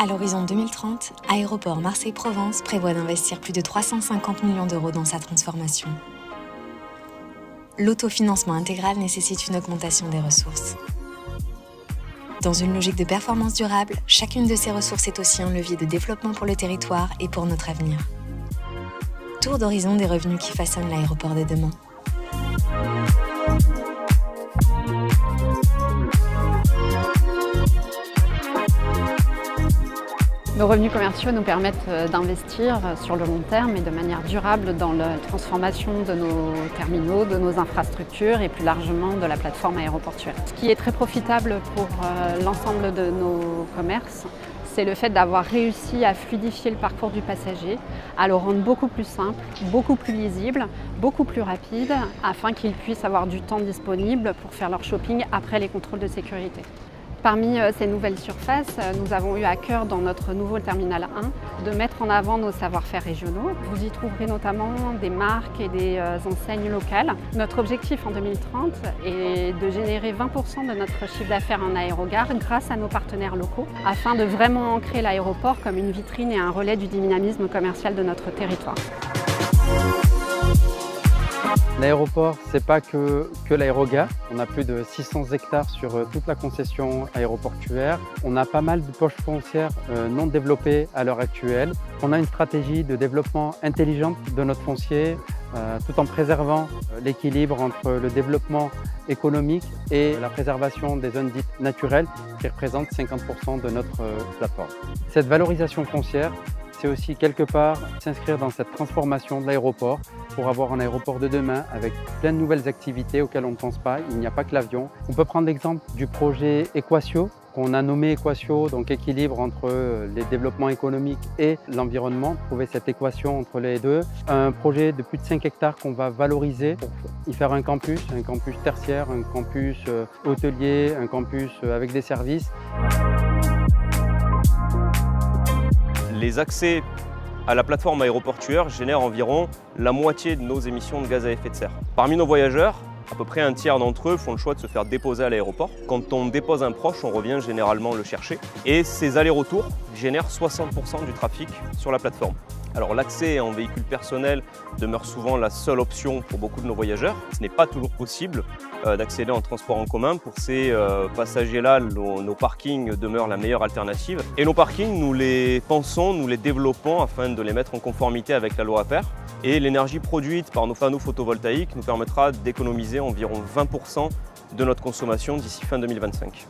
À l'horizon 2030, Aéroport Marseille-Provence prévoit d'investir plus de 350 millions d'euros dans sa transformation. L'autofinancement intégral nécessite une augmentation des ressources. Dans une logique de performance durable, chacune de ces ressources est aussi un levier de développement pour le territoire et pour notre avenir. Tour d'horizon des revenus qui façonnent l'aéroport de demain. Nos revenus commerciaux nous permettent d'investir sur le long terme et de manière durable dans la transformation de nos terminaux, de nos infrastructures et plus largement de la plateforme aéroportuaire. Ce qui est très profitable pour l'ensemble de nos commerces, c'est le fait d'avoir réussi à fluidifier le parcours du passager, à le rendre beaucoup plus simple, beaucoup plus lisible, beaucoup plus rapide, afin qu'ils puissent avoir du temps disponible pour faire leur shopping après les contrôles de sécurité. Parmi ces nouvelles surfaces, nous avons eu à cœur dans notre nouveau terminal 1 de mettre en avant nos savoir-faire régionaux. Vous y trouverez notamment des marques et des enseignes locales. Notre objectif en 2030 est de générer 20% de notre chiffre d'affaires en aérogare grâce à nos partenaires locaux, afin de vraiment ancrer l'aéroport comme une vitrine et un relais du dynamisme commercial de notre territoire. L'aéroport, c'est pas que l'aérogare. On a plus de 600 hectares sur toute la concession aéroportuaire. On a pas mal de poches foncières non développées à l'heure actuelle. On a une stratégie de développement intelligente de notre foncier, tout en préservant l'équilibre entre le développement économique et la préservation des zones dites naturelles qui représentent 50% de notre plateforme. Cette valorisation foncière, c'est aussi quelque part s'inscrire dans cette transformation de l'aéroport pour avoir un aéroport de demain avec plein de nouvelles activités auxquelles on ne pense pas. Il n'y a pas que l'avion. On peut prendre l'exemple du projet Equatio, qu'on a nommé Equatio, donc équilibre entre les développements économiques et l'environnement, trouver cette équation entre les deux. Un projet de plus de 5 hectares qu'on va valoriser pour y faire un campus tertiaire, un campus hôtelier, un campus avec des services. Les accès à la plateforme aéroportuaire génèrent environ la moitié de nos émissions de gaz à effet de serre. Parmi nos voyageurs, à peu près un tiers d'entre eux font le choix de se faire déposer à l'aéroport. Quand on dépose un proche, on revient généralement le chercher. Et ces allers-retours génèrent 60% du trafic sur la plateforme. Alors l'accès en véhicule personnel demeure souvent la seule option pour beaucoup de nos voyageurs. Ce n'est pas toujours possible d'accéder en transport en commun. Pour ces passagers-là, nos parkings demeurent la meilleure alternative. Et nos parkings, nous les pensons, nous les développons afin de les mettre en conformité avec la loi APER. Et l'énergie produite par nos panneaux photovoltaïques nous permettra d'économiser environ 20% de notre consommation d'ici fin 2025.